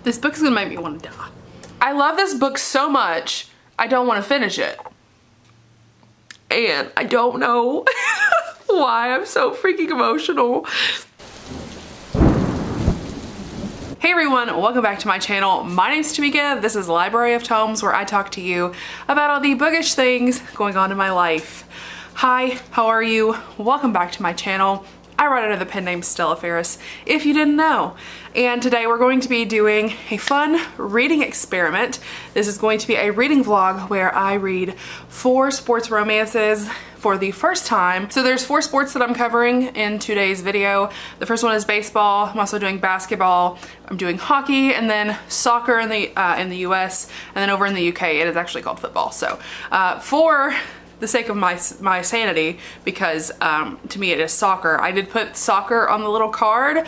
This book is gonna make me want to die. I love this book so much, I don't want to finish it. And I don't know why I'm so freaking emotional. Hey everyone, welcome back to my channel. My name's Tamika. This is Library of Tomes, where I talk to you about all the bookish things going on in my life. Hi, how are you? Welcome back to my channel. I write under the pen name Stella Ferris, if you didn't know. And today we're going to be doing a fun reading experiment. This is going to be a reading vlog where I read 4 sports romances for the first time. So there's 4 sports that I'm covering in today's video. The first one is baseball. I'm also doing basketball. I'm doing hockey, and then soccer in the US, and then over in the UK it is actually called football. So for the sake of my sanity, because to me it is soccer. I did put soccer on the little card,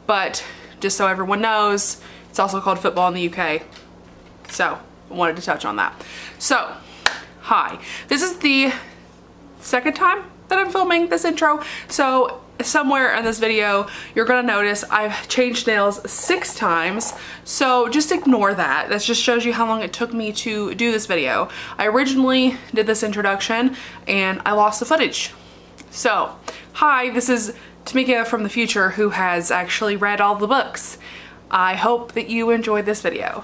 but just so everyone knows, it's also called football in the UK. So I wanted to touch on that. So, hi. This is the second time that I'm filming this intro. So somewhere in this video, you're gonna notice I've changed nails 6 times. So just ignore that. That just shows you how long it took me to do this video. I originally did this introduction and I lost the footage. So, hi, this is Tamika from the future who has actually read all the books. I hope that you enjoyed this video.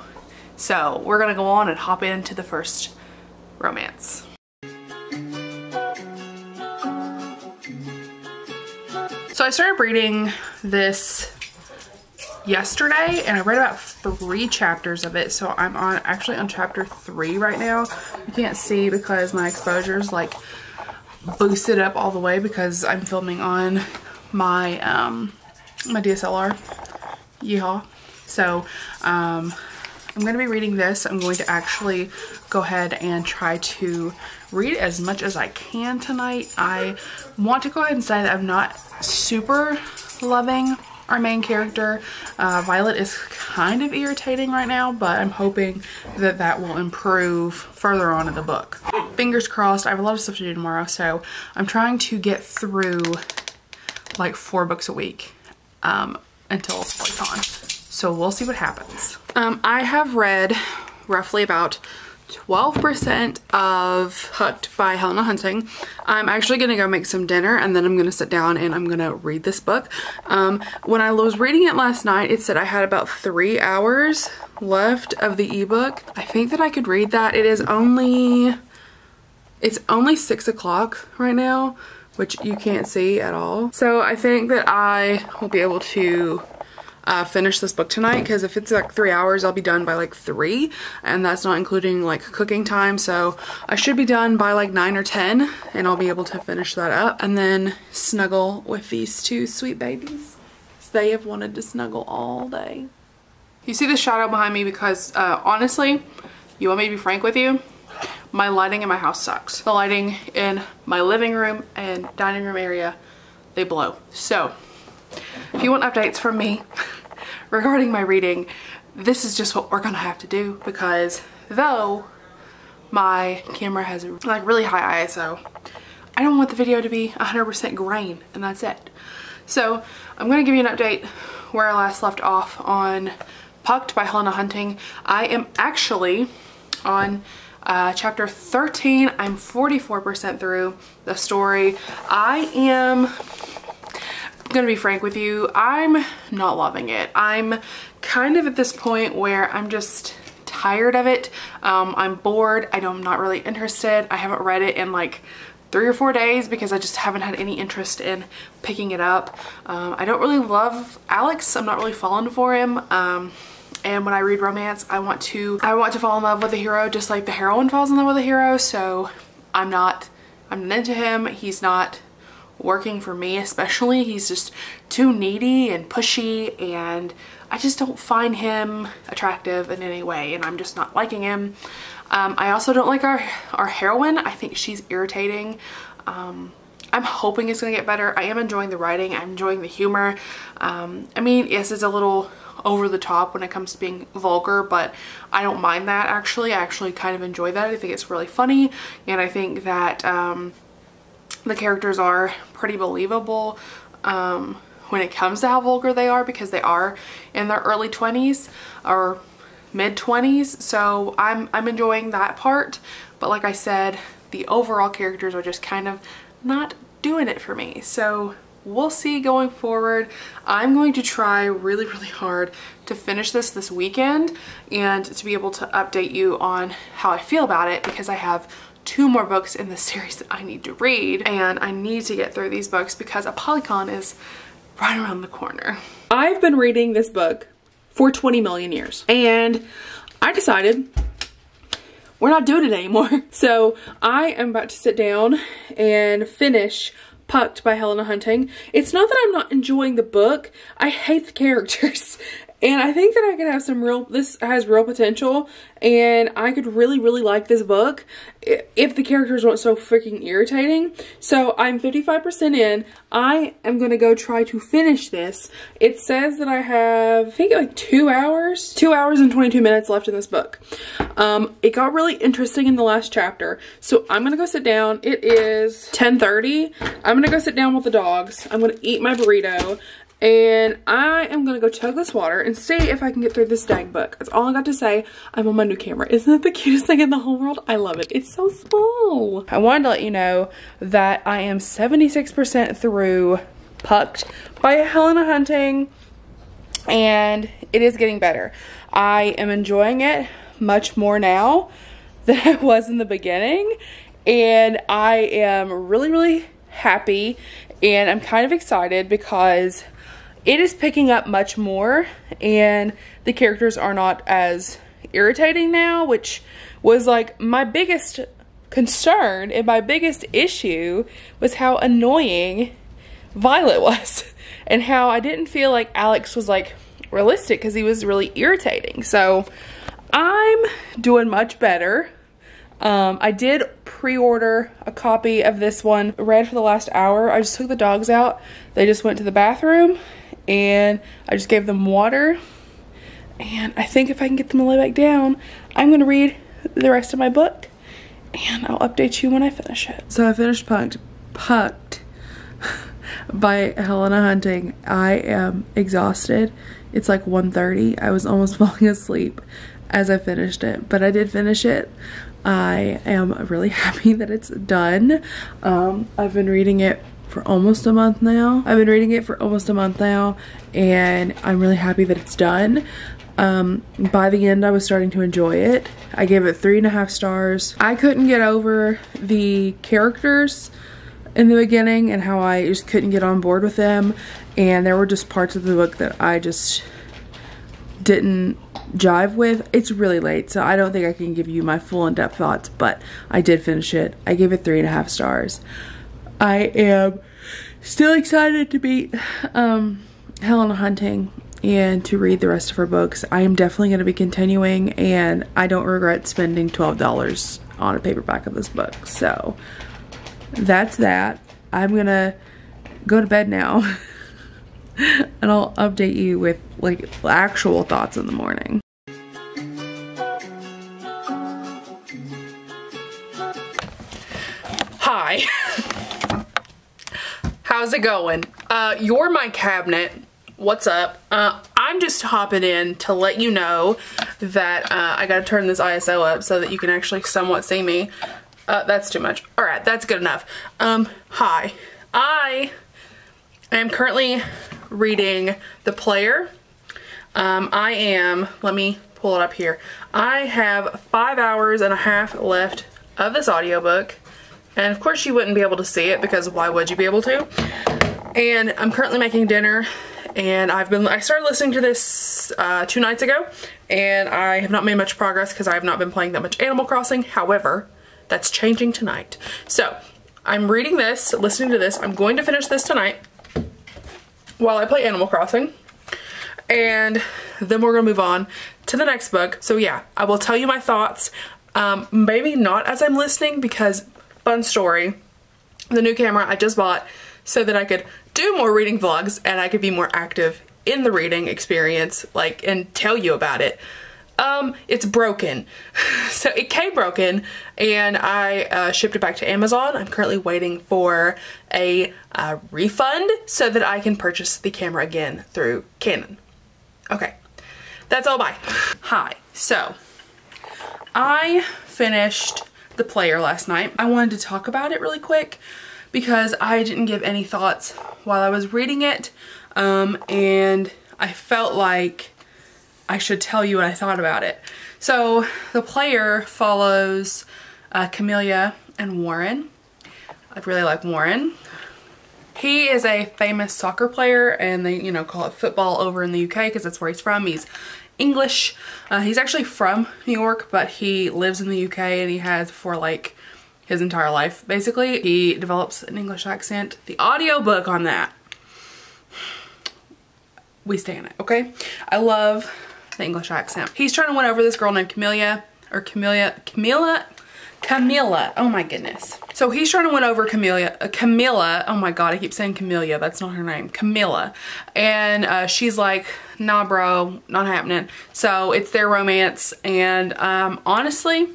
So we're gonna go on and hop into the first romance. So I started reading this yesterday and I read about 3 chapters of it. So I'm actually on chapter 3 right now. You can't see because my exposure's like boosted up all the way because I'm filming on my my DSLR. Yeehaw. So I'm gonna be reading this. I'm going to actually go ahead and try to read as much as I can tonight. I want to go ahead and say that I'm not super loving our main character. Violet is kind of irritating right now, but I'm hoping that that will improve further on in the book. Fingers crossed. I have a lot of stuff to do tomorrow, so I'm trying to get through like 4 books a week until it's on. So we'll see what happens. I have read roughly about 12% of Hooked by Helena Hunting. I'm actually gonna go make some dinner and then I'm gonna sit down and I'm gonna read this book. When I was reading it last night, it said I had about 3 hours left of the ebook. I think that I could read that. It's only 6 o'clock right now, which you can't see at all. So I think that I will be able to finish this book tonight, because if it's like 3 hours, I'll be done by like 3, and that's not including like cooking time. So I should be done by like 9 or 10 and I'll be able to finish that up and then snuggle with these 2 sweet babies. They have wanted to snuggle all day. You see the shadow behind me because honestly, you want me to be frank with you? My lighting in my house sucks. The lighting in my living room and dining room area, they blow. So if you want updates from me regarding my reading, this is just what we're gonna have to do, because though my camera has a like really high ISO, I don't want the video to be 100% grain, and that's it. So I'm gonna give you an update where I last left off on Hooked by Helena Hunting. I am actually on chapter 13. I'm 44% through the story. I am gonna be frank with you, I'm not loving it. I'm kind of at this point where I'm just tired of it. I'm bored. I'm not really interested. I haven't read it in like 3 or 4 days because I just haven't had any interest in picking it up. I don't really love Alex. I'm not really falling for him. And when I read romance, I want to fall in love with the hero just like the heroine falls in love with the hero. So I'm not into him. He's not working for me, especially. He's just too needy and pushy, and I just don't find him attractive in any way, and I'm just not liking him. I also don't like our heroine. I think she's irritating. I'm hoping it's gonna get better. I am enjoying the writing. I'm enjoying the humor. I mean, yes, it's a little over the top when it comes to being vulgar, but I don't mind that actually. I actually kind of enjoy that. I think it's really funny, and I think that the characters are pretty believable. when it comes to how vulgar they are, because they are in their early 20s or mid 20s. So I'm enjoying that part. But like I said, the overall characters are just kind of not doing it for me. So we'll see going forward. I'm going to try really, really hard to finish this weekend and to be able to update you on how I feel about it, because I have 2 more books in this series that I need to read, and I need to get through these books because a Polycon is right around the corner. I've been reading this book for 20 million years, and I decided we're not doing it anymore. So I am about to sit down and finish Pucked by Helena Hunting. It's not that I'm not enjoying the book. I hate the characters. And I think that I could have this has real potential, and I could really, really like this book if the characters weren't so freaking irritating. So I'm 55% in. I am going to go try to finish this. It says that I have, I think like 2 hours and 22 minutes left in this book. It got really interesting in the last chapter. So I'm going to go sit down. It is 10:30. I'm going to go sit down with the dogs. I'm going to eat my burrito. And I am gonna go chug this water and see if I can get through this dang book. That's all I got to say. I'm on my new camera. Isn't it the cutest thing in the whole world? I love it. It's so small. I wanted to let you know that I am 76% through Pucked by Helena Hunting, and it is getting better. I am enjoying it much more now than I was in the beginning, and I am really, really happy, and I'm kind of excited because it is picking up much more, and the characters are not as irritating now, which was like my biggest concern and my biggest issue was how annoying Violet was, and how I didn't feel like Alex was like realistic because he was really irritating. So I'm doing much better. I did pre-order a copy of this one. Read for the last hour. I just took the dogs out. They just went to the bathroom, and I just gave them water. And I think if I can get them to lay back down, I'm going to read the rest of my book, and I'll update you when I finish it. So I finished Pucked by Helena Hunting. I am exhausted. It's like 1:30. I was almost falling asleep as I finished it, but I did finish it. I am really happy that it's done. I've been reading it for almost a month now. And I'm really happy that it's done. By the end, I was starting to enjoy it. I gave it 3.5 stars. I couldn't get over the characters in the beginning and how I just couldn't get on board with them. And there were just parts of the book that I just didn't jive with. It's really late, so I don't think I can give you my full in-depth thoughts, but I did finish it. I gave it 3.5 stars. I am still excited to meet Helena Hunting and to read the rest of her books. I am definitely going to be continuing, and I don't regret spending $12 on a paperback of this book. So that's that. I'm gonna go to bed now. And I'll update you with like actual thoughts in the morning. Hi. How's it going? You're my cabinet. What's up? I'm just hopping in to let you know that I gotta turn this ISO up so that you can actually somewhat see me. That's too much. Alright, that's good enough. Hi. I am currently reading The Player. let me pull it up here. I have 5 hours and a half left of this audiobook. And of course you wouldn't be able to see it because why would you be able to? And I'm currently making dinner, and I started listening to this 2 nights ago, and I have not made much progress because I have not been playing that much Animal Crossing. However, that's changing tonight. So I'm reading this, listening to this. I'm going to finish this tonight while I play Animal Crossing, and then we're gonna move on to the next book. So yeah, I will tell you my thoughts, maybe not as I'm listening, because fun story, the new camera I just bought so that I could do more reading vlogs and I could be more active in the reading experience, like, and tell you about it. It's broken. So it came broken and I shipped it back to Amazon. I'm currently waiting for a refund so that I can purchase the camera again through Canon. Okay, that's all, bye. Hi, so I finished the player last night. I wanted to talk about it really quick because I didn't give any thoughts while I was reading it, and I felt like I should tell you what I thought about it. So the player follows Camellia and Warren. I really like Warren. He is a famous soccer player, and they, you know, call it football over in the UK because that's where he's from. He's English. He's actually from New York, but he lives in the UK and he has for like his entire life, basically. He develops an English accent. The audiobook on that, we stay in it, okay? I love the English accent. He's trying to win over this girl named Camilla, oh my goodness. So he's trying to win over Camilla, oh my god, I keep saying Camellia, that's not her name, Camilla. And she's like, nah bro, not happening. So it's their romance, and honestly,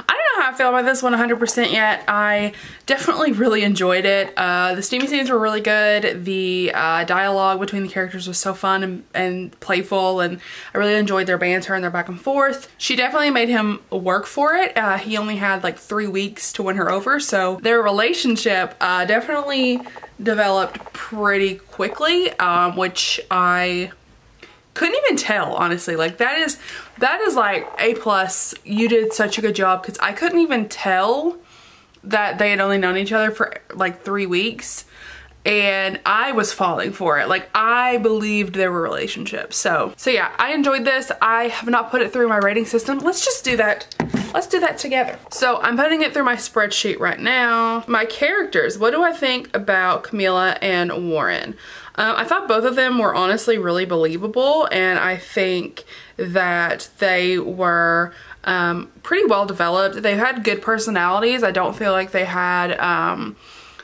I don't know how I feel about this one 100% yet. I definitely really enjoyed it. The steamy scenes were really good. The dialogue between the characters was so fun and playful, and I really enjoyed their banter and their back and forth. She definitely made him work for it. He only had like 3 weeks to win her over, so their relationship definitely developed pretty quickly, which I couldn't even tell, honestly. Like that is like A+. You did such a good job, because I couldn't even tell that they had only known each other for like 3 weeks, and I was falling for it. Like I believed there were relationships. So yeah, I enjoyed this. I have not put it through my rating system. Let's just do that. Let's do that together. So I'm putting it through my spreadsheet right now. My characters, what do I think about Camilla and Warren? I thought both of them were honestly really believable, and I think that they were pretty well developed. They had good personalities. I don't feel like they had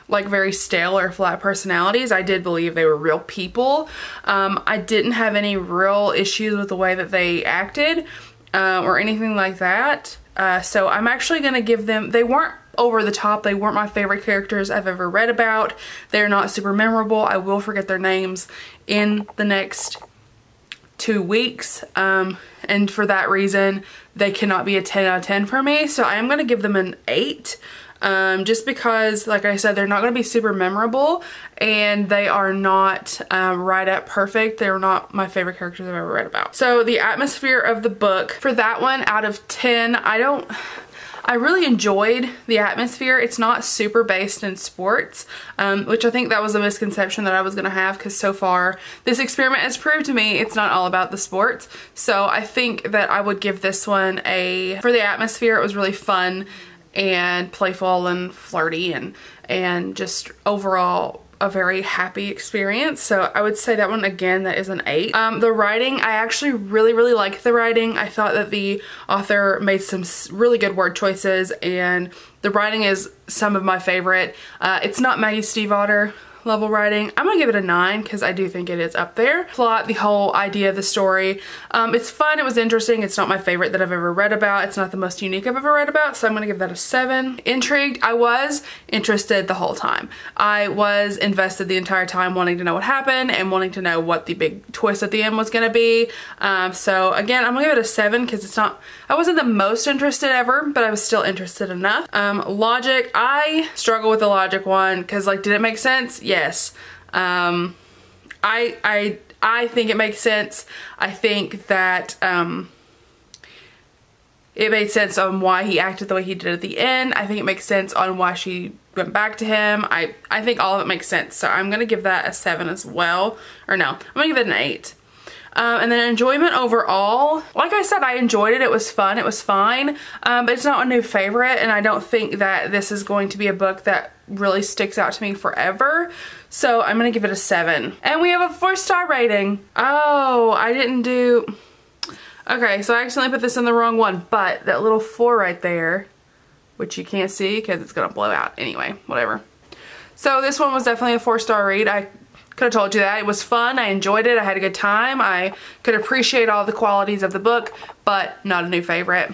like very stale or flat personalities. I did believe they were real people. I didn't have any real issues with the way that they acted or anything like that. So I'm actually gonna give them, they weren't over the top. They weren't my favorite characters I've ever read about. They're not super memorable. I will forget their names in the next 2 weeks. And for that reason, they cannot be a 10 out of 10 for me. So I am going to give them an 8. Just because, like I said, they're not going to be super memorable, and they are not right at perfect. They're not my favorite characters I've ever read about. So the atmosphere of the book, for that one, out of 10, I really enjoyed the atmosphere. It's not super based in sports, which I think that was a misconception that I was gonna have, because so far this experiment has proved to me it's not all about the sports. So I think that I would give this one for the atmosphere. It was really fun and playful and flirty, and just overall a very happy experience. So I would say that one, again, that is an 8. The writing, I actually really liked the writing. I thought that the author made some really good word choices, and the writing is some of my favorite. It's not Maggie Stiefvater level writing. I'm gonna give it a 9 because I do think it is up there. Plot, the whole idea of the story, it's fun, it was interesting. It's not my favorite that I've ever read about. It's not the most unique I've ever read about, so I'm gonna give that a 7. Intrigued, I was interested the whole time. I was invested the entire time, wanting to know what happened and wanting to know what the big twist at the end was gonna be. So again, I'm gonna give it a 7 because I wasn't the most interested ever, but I was still interested enough. Logic, I struggle with the logic one because, like, did it make sense? Yes. I think it makes sense. I think that it made sense on why he acted the way he did at the end. I think it makes sense on why she went back to him. I think all of it makes sense. So I'm gonna give that a 7 as well. Or no, I'm gonna give it an 8. And then enjoyment overall, like I said, I enjoyed it. It was fun. It was fine. But it's not a new favorite, and I don't think that this is going to be a book that really sticks out to me forever. So I'm gonna give it a 7. And we have a 4-star rating. Oh, I didn't do... Okay, so I accidentally put this in the wrong one, but that little 4 right there, which you can't see because it's gonna blow out. Anyway, whatever. So this one was definitely a 4-star read. I Could have told you that. It was fun. I enjoyed it. I had a good time. I could appreciate all the qualities of the book, but not a new favorite.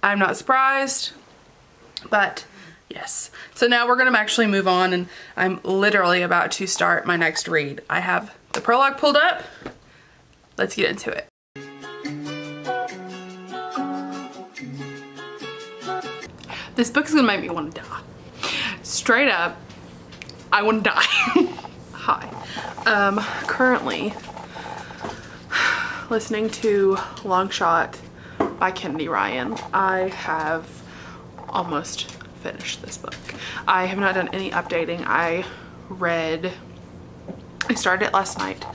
I'm not surprised, but yes. So now we're going to actually move on, and I'm literally about to start my next read. I have the prologue pulled up. Let's get into it. This book is going to make me want to die. Straight up, I want to die. Hi. Currently listening to Long Shot by Kennedy Ryan. I have almost finished this book. I have not done any updating. I started it last night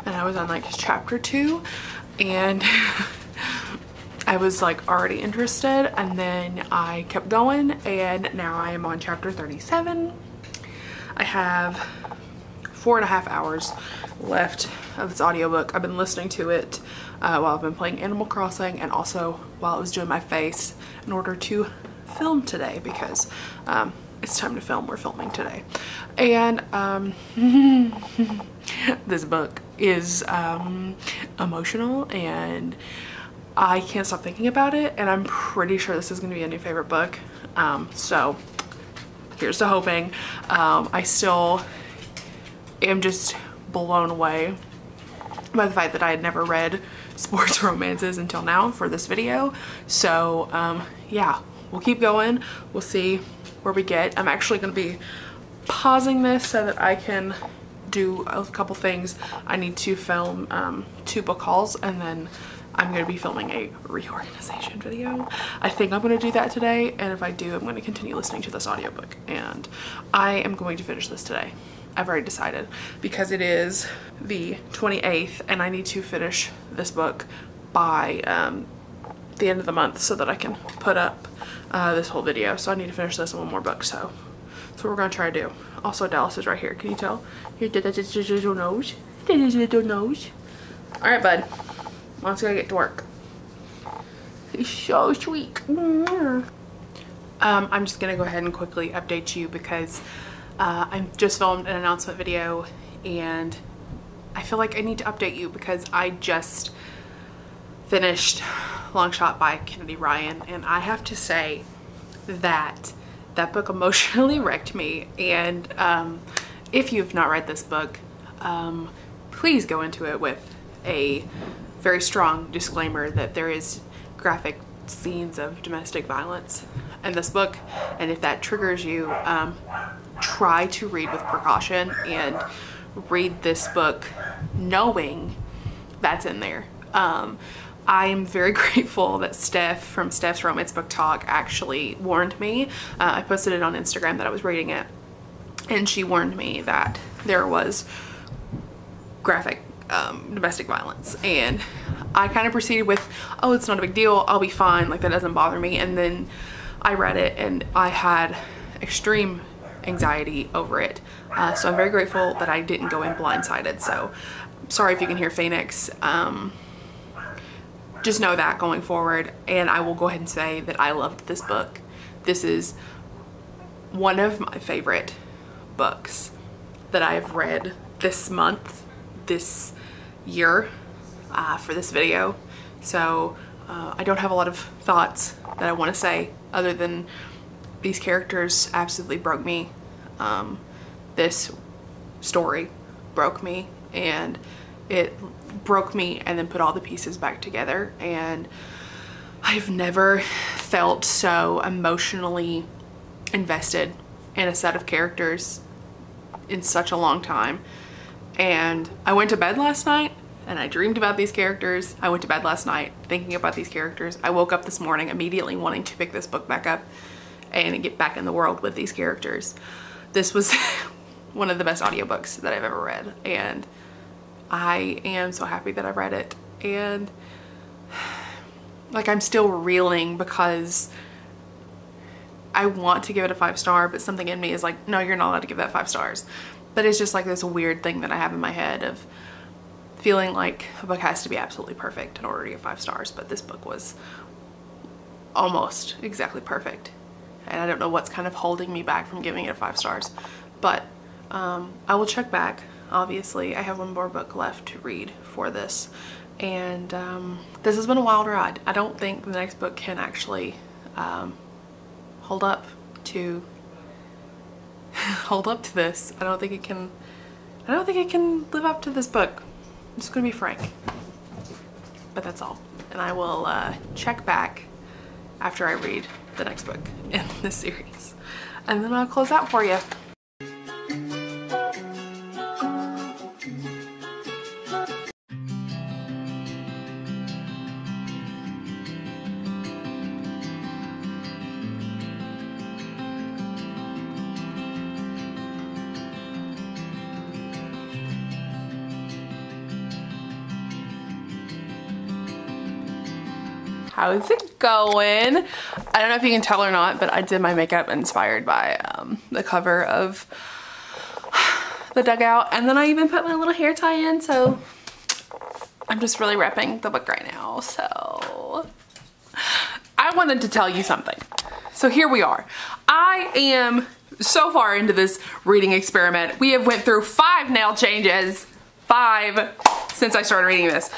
and I was on like chapter 2 and I was like already interested, and then I kept going and now I am on chapter 37. I have 4.5 hours left of this audiobook. I've been listening to it while I've been playing Animal Crossing, and also while I was doing my face in order to film today, because it's time to film. We're filming today. And this book is emotional and I can't stop thinking about it, and I'm pretty sure this is going to be a new favorite book. So here's to hoping. I still am just blown away by the fact that I had never read sports romances until now for this video. So yeah, we'll keep going. We'll see where we get. I'm actually going to be pausing this so that I can do a couple things. I need to film 2 book hauls, and then I'm going to be filming a reorganization video. I think I'm going to do that today, and if I do, I'm going to continue listening to this audiobook, and I am going to finish this today. I've already decided, because it is the 28th and I need to finish this book by the end of the month so that I can put up this whole video. So I need to finish this and 1 more book, so that's what we're going to try to do. Also, Dallas is right here. Can you tell? Here, that's his little nose. That's his little nose. All right, bud. Let's go get to work. He's so sweet. I'm just going to go ahead and quickly update you because I just filmed an announcement video and I feel like I need to update you because I just finished Long Shot by Kennedy Ryan, and I have to say that that book emotionally wrecked me. And if you've not read this book, please go into it with a very strong disclaimer that there is graphic scenes of domestic violence in this book, and if that triggers you, try to read with precaution and read this book knowing that's in there. I am very grateful that Steph from Steph's Romance Book Talk actually warned me. I posted it on Instagram that I was reading it, and she warned me that there was graphic domestic violence, and I kind of proceeded with, oh, it's not a big deal, I'll be fine, like that doesn't bother me. And then I read it and I had extreme anxiety over it. So I'm very grateful that I didn't go in blindsided. So sorry if you can hear Phoenix. Just know that going forward, and I will go ahead and say that I loved this book. This is one of my favorite books that I've read this month, this year, for this video. So I don't have a lot of thoughts that I want to say other than these characters absolutely broke me. This story broke me, and it broke me and then put all the pieces back together, and I've never felt so emotionally invested in a set of characters in such a long time. And I went to bed last night and I dreamed about these characters. I went to bed last night thinking about these characters. I woke up this morning immediately wanting to pick this book back up and get back in the world with these characters. This was one of the best audiobooks that I've ever read, and I am so happy that I read it. And like, I'm still reeling because I want to give it a 5-star, but something in me is like, no, you're not allowed to give that 5 stars. But it's just like this weird thing that I have in my head of feeling like a book has to be absolutely perfect in order to get 5 stars. But this book was almost exactly perfect, and I don't know what's kind of holding me back from giving it 5 stars. But I will check back obviously. I have one more book left to read for this, and this has been a wild ride. I don't think the next book can actually hold up to this. I don't think it can live up to this book. I'm just gonna be frank, but that's all. And I will check back after I read the next book in this series, and then I'll close out for you. How is it going? I don't know if you can tell or not, but I did my makeup inspired by the cover of The Dugout, and then I even put my little hair tie in, so I'm just really repping the book right now. So I wanted to tell you something. So here we are. I am so far into this reading experiment. We have went through 5 nail changes, 5 since I started reading this,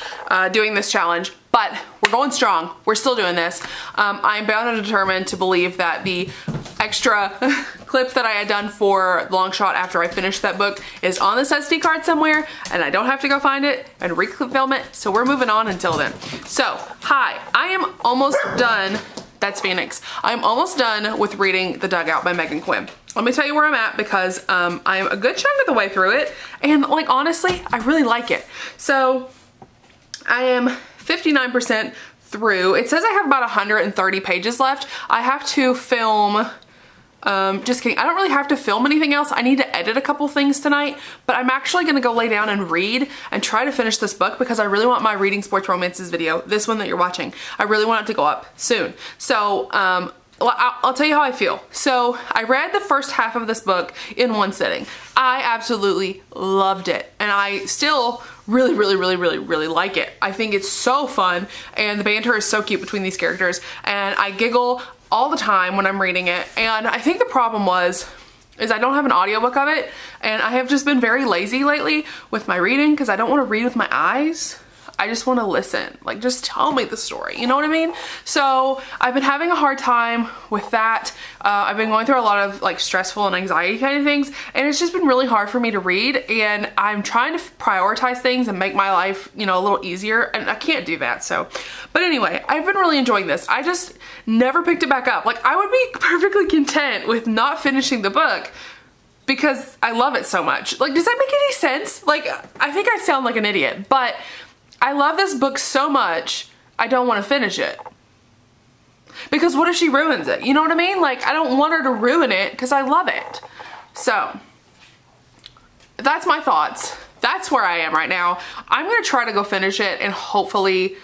doing this challenge. But we're going strong. We're still doing this. I'm bound and determined to believe that the extra clip that I had done for Long Shot after I finished that book is on this SD card somewhere, and I don't have to go find it and re-film it. So we're moving on until then. So, hi, I am almost done. That's Phoenix. I'm almost done with reading The Dugout by Megan Quinn. Let me tell you where I'm at, because I'm a good chunk of the way through it, and like honestly, I really like it. So I am 59% through. It says I have about 130 pages left. I have to film, just kidding, I don't really have to film anything else. I need to edit a couple things tonight, but I'm actually gonna go lay down and read and try to finish this book, because I really want my Reading Sports Romances video, this one that you're watching, I really want it to go up soon. So I'll tell you how I feel. So I read the first half of this book in one sitting. I absolutely loved it, and I still really like it. I think it's so fun, and the banter is so cute between these characters, and I giggle all the time when I'm reading it. And I think the problem is I don't have an audiobook of it, and I have just been very lazy lately with my reading, because I don't want to read with my eyes. I just want to listen. Like, just tell me the story, you know what I mean? So I've been having a hard time with that. I've been going through a lot of like stressful and anxiety kind of things, and it's just been really hard for me to read, and I'm trying to prioritize things and make my life, you know, a little easier, and I can't do that. So, but anyway, I've been really enjoying this. I just never picked it back up. Like, I would be perfectly content with not finishing the book, because I love it so much. Like, does that make any sense? Like, I think I sound like an idiot, but I love this book so much, I don't want to finish it. Because what if she ruins it? You know what I mean? Like, I don't want her to ruin it, because I love it. So, that's my thoughts. That's where I am right now. I'm going to try to go finish it, and hopefully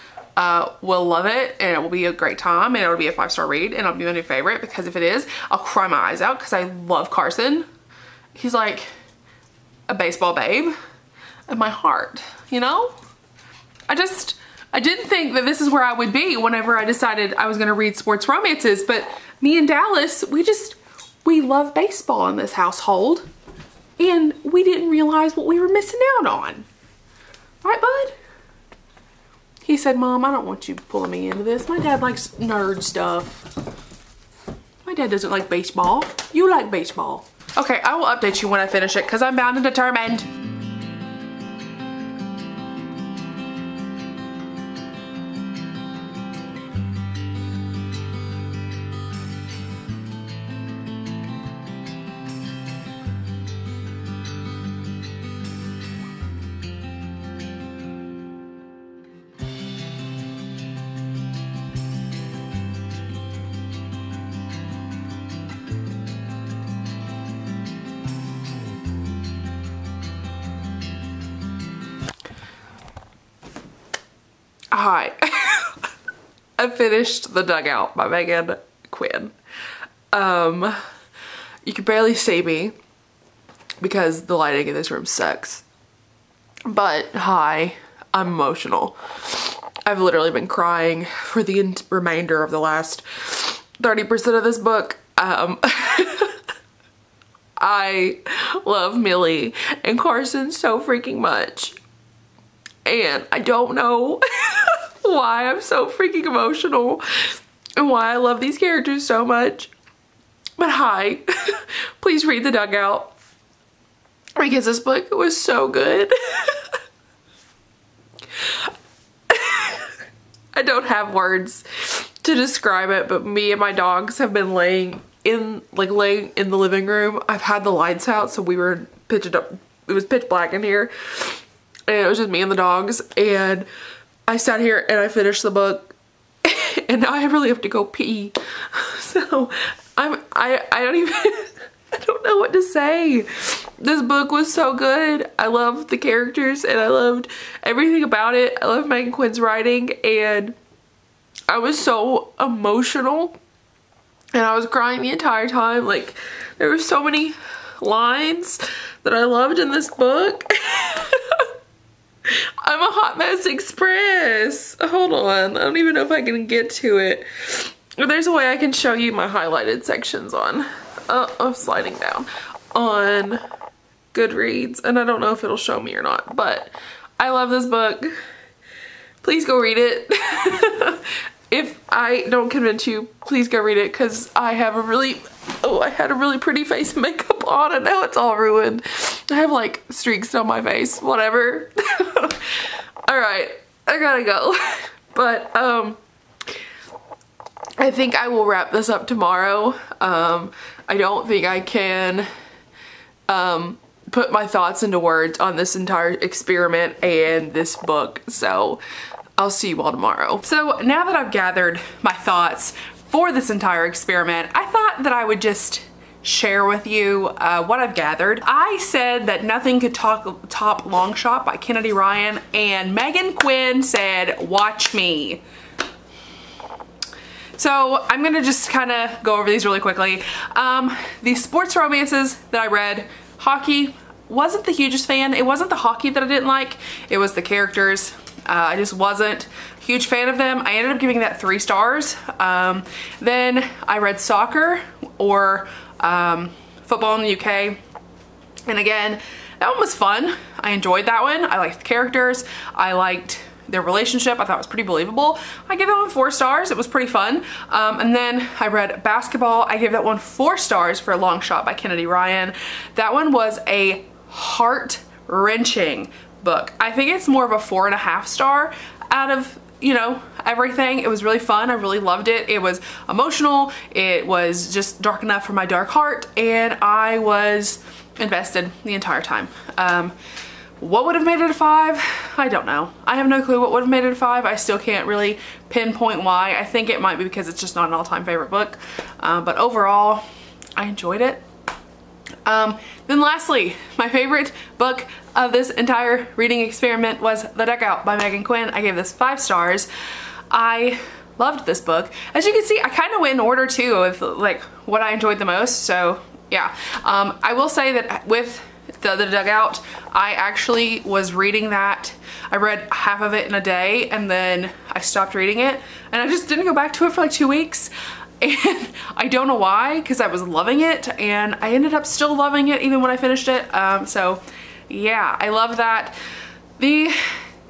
we'll love it, and it will be a great time, and it'll be a 5-star read, and it'll be my new favorite, because if it is, I'll cry my eyes out, because I love Carson. He's like a baseball babe in my heart, you know? I didn't think that this is where I would be whenever I decided I was gonna read sports romances, but me and Dallas, we love baseball in this household, and we didn't realize what we were missing out on. Right, bud? He said, Mom, I don't want you pulling me into this. My dad likes nerd stuff. My dad doesn't like baseball. You like baseball. Okay, I will update you when I finish it, because I'm bound and determined. Hi. I finished The Dugout by Megan Quinn. You can barely see me because the lighting in this room sucks. But hi, I'm emotional. I've literally been crying for the remainder of the last 30% of this book. I I love Millie and Carson so freaking much. And I don't know why I'm so freaking emotional and why I love these characters so much. But hi, please read The Dugout because this book was so good. I don't have words to describe it, but me and my dogs have been laying in the living room. I've had the lights out, so we were pitched up. It was pitch black in here, and it was just me and the dogs. And I sat here and I finished the book, and now I really have to go pee. So I don't know what to say. This book was so good. I loved the characters and I loved everything about it. I love Megan Quinn's writing, and I was so emotional and I was crying the entire time. Like, there were so many lines that I loved in this book. I'm a hot mess express. Hold on, I don't even know if I can get to it. There's a way I can show you my highlighted sections on I'm sliding down on Goodreads, and I don't know if it'll show me or not, but I love this book. Please go read it. If I don't convince you, please go read it, because I have a really, I had a really pretty face and makeup on and now it's all ruined. I have like streaks on my face, whatever. All right, I gotta go. But I think I will wrap this up tomorrow. I don't think I can put my thoughts into words on this entire experiment and this book, so I'll see you all tomorrow. So now that I've gathered my thoughts for this entire experiment, I thought that I would just share with you what I've gathered. I said that nothing could top Long Shot by Kennedy Ryan, and Megan Quinn said, watch me. So I'm gonna just kind of go over these really quickly. The sports romances that I read, hockey, wasn't the hugest fan. It wasn't the hockey that I didn't like, it was the characters. I just wasn't a huge fan of them. I ended up giving that 3 stars. Then I read soccer or football in the UK. And again, that one was fun. I enjoyed that one. I liked the characters. I liked their relationship. I thought it was pretty believable. I gave that one 4 stars. It was pretty fun. And then I read basketball. I gave that one 4 stars for A Long Shot by Kennedy Ryan. That one was a heart-wrenching book. I think it's more of a 4.5 star out of, you know, everything. It was really fun. I really loved it. It was emotional. It was just dark enough for my dark heart, and I was invested the entire time. What would have made it a 5? I don't know. I have no clue what would have made it a 5. I still can't really pinpoint why. I think it might be because it's just not an all-time favorite book. But overall, I enjoyed it. Then lastly, my favorite book of this entire reading experiment was The Dugout by Megan Quinn. I gave this 5 stars. I loved this book. As you can see, I kind of went in order too of like what I enjoyed the most. So yeah, I will say that with the Dugout, I actually was reading that. I read half of it in a day and then I stopped reading it, and I just didn't go back to it for like 2 weeks. And I don't know why, because I was loving it and I ended up still loving it even when I finished it. So yeah, I love that. The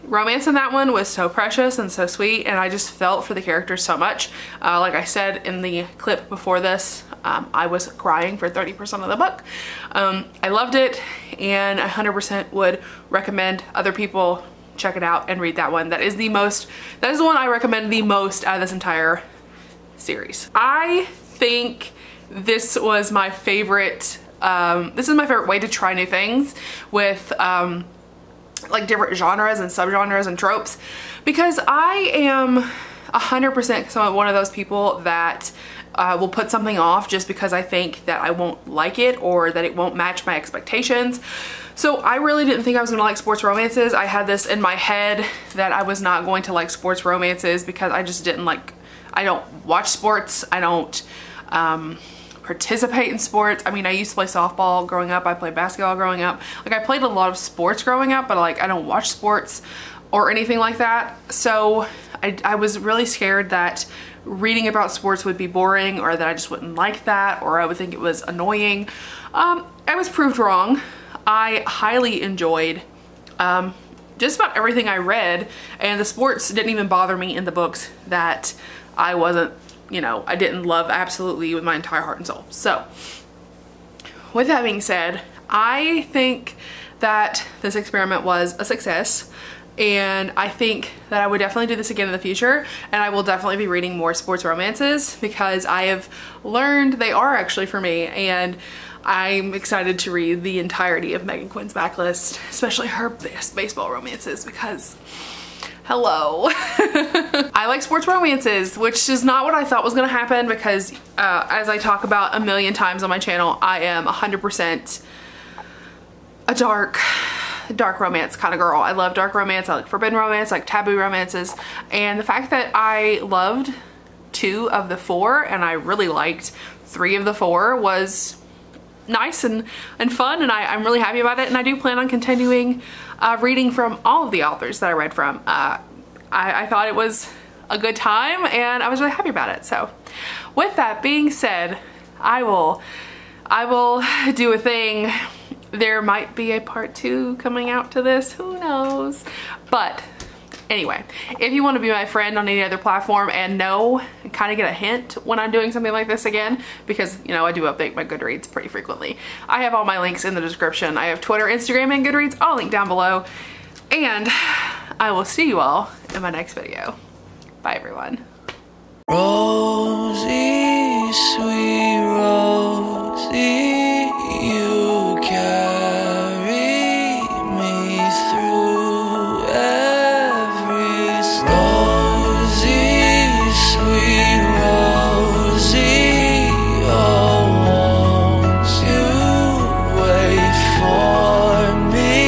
romance in that one was so precious and so sweet, and I just felt for the characters so much. Like I said in the clip before this, I was crying for 30% of the book. I loved it, and 100% would recommend other people check it out and read that one. That is the one I recommend the most out of this entire series. I think this was my favorite, this is my favorite way to try new things with like different genres and subgenres and tropes, because I am 100% one of those people that will put something off just because I think that I won't like it or that it won't match my expectations. So I really didn't think I was gonna like sports romances. I had this in my head that I was not going to like sports romances because I just didn't like, I don't watch sports. I don't participate in sports. I mean, I used to play softball growing up. I played basketball growing up. Like, I played a lot of sports growing up, but like, I don't watch sports. or anything like that. So I was really scared that reading about sports would be boring, or that I just wouldn't like that, or I would think it was annoying. I was proved wrong. I highly enjoyed just about everything I read, and the sports didn't even bother me in the books that I wasn't, you know, I didn't love absolutely with my entire heart and soul. So with that being said, I think that this experiment was a success, and I think that I would definitely do this again in the future, and I will definitely be reading more sports romances because I have learned they are actually for me, and I'm excited to read the entirety of Megan Quinn's backlist, especially her best baseball romances, because hello. I like sports romances, which is not what I thought was gonna happen, because as I talk about a million times on my channel, I am 100% a dark romance kind of girl. I love dark romance, I like forbidden romance, I like taboo romances, and the fact that I loved 2 of the 4 and I really liked 3 of the 4 was nice and fun, and I'm really happy about it, and I do plan on continuing reading from all of the authors that I read from. I thought it was a good time, and I was really happy about it. So with that being said, I will do a thing. There might be a part 2 coming out to this, who knows? But anyway, if you want to be my friend on any other platform and kind of get a hint when I'm doing something like this again, because, you know, I do update my Goodreads pretty frequently. I have all my links in the description. I have Twitter, Instagram, and Goodreads all linked down below. And I will see you all in my next video. Bye, everyone. Rosie, sweet Rosie, you carry me through every Rosie, sweet Rosie, oh, won't you wait for me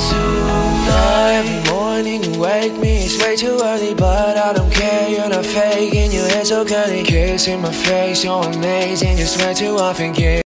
tonight? Every morning you wake me, it's way too early, but I don't care, you're not faking, your hair so curly, kiss in my face, you're amazing, you swear too often, yeah.